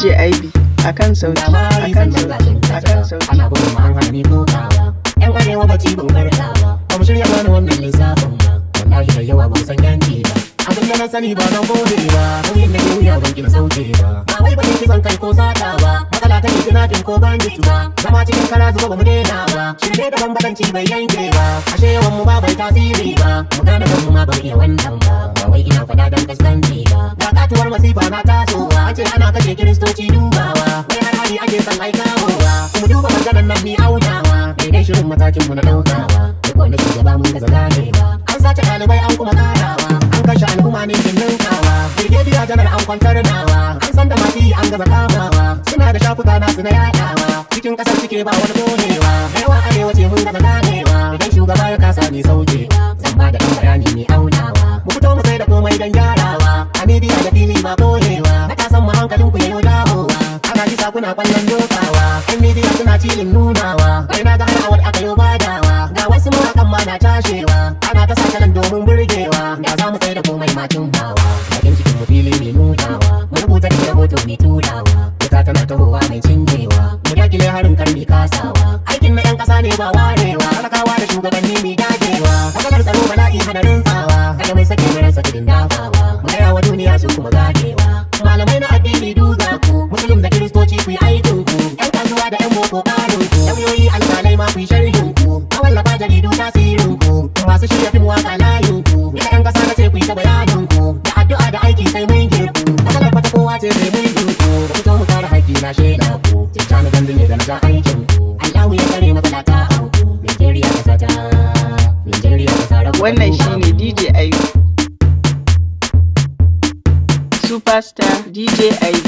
DJ IB akan sauti ana bugun ma an hana ni kokawa yan arewa ba ci ban karkawa ba mu shirya mana wannan lissafin ba wallahi da yawa ba san yanki ba abin da na sani ba zan gode ba nauyin da ke wuya ban kina sauke ba wai ba kisan kai ko sata ba matsala ta yi tunatin ko bandit ba zama cikin kara zuba ba mu daina ba shirye da bambadanci bai yanke ba ashe yawan mu ba bai tasiri ba mu gane kanmu ma ba iya wannan ba wai ina fada dan kaskanci ba ga katuwar masifa na tasowa an ce ana kashe kiristoci dubawa wai har hali ake san aikawa mu duba maganar nan ni aunawa daidai shirin matakin mu na daukawa duk wanda shugaba mun gaza ganewa an sace ɗalibai an kuma karawa an kashe al'umma ne jin ninkawa brigadier janar an kwantar nawa an san da masu an gaza kamawa suna da shafuka nasu na yaɗawa cikin ƙasar cike ba wani bonewa yawa arewa ce mun gaza ganewa idan shugaba ya kasa ne saukewa zan ba da ɗan bayani ne aunawa mu fito mu sai da komai don gyarawa a midiya da fili ba boyewa matasan mu hankalin ku yayo dawowa ana kisa kuna kwallon dokawa yan midiya suna cilin nunawa kai na ga har awar aka yo badawa ga wasu mawakan ma na tashewa ana ta sakalan domin burgewa da za mu sai da komai macin hawa bakin cikin mu fili ne nunawa mu rubuta da rahoto mai turawa wuta tana tahowa mai cinjewa mu dakile harin karni kasawa aikin na yan kasa ne ba warewa talakawa da shugabanni mai dagewa matsalar tsaro bala'i hadarin tsawa kada mai sake mai rasa kudin dafawa mu gaya wa duniya su kuma ganewa malamai na addini duga ku musulun da kiristoci ku yi aikin ku yan kasuwa da yan boko karin ku lauyoyi alƙalai ma ku yi sharhin ku mawallafa jaridu tasirin ku masu shirya fim waka layin ku ina yan kasa na ce ku yi ta bayanin ku da addu'a da aiki sai mun girku matsalar fata kowa ce sai mun girku ku fito mu kare haƙƙi na shaida ku Tijjani Gandu ne da na ja aikin ku Allahu ya kare matsala ta auku Nigeria kasa ta wannan shine DJ IB Superstar DJ IB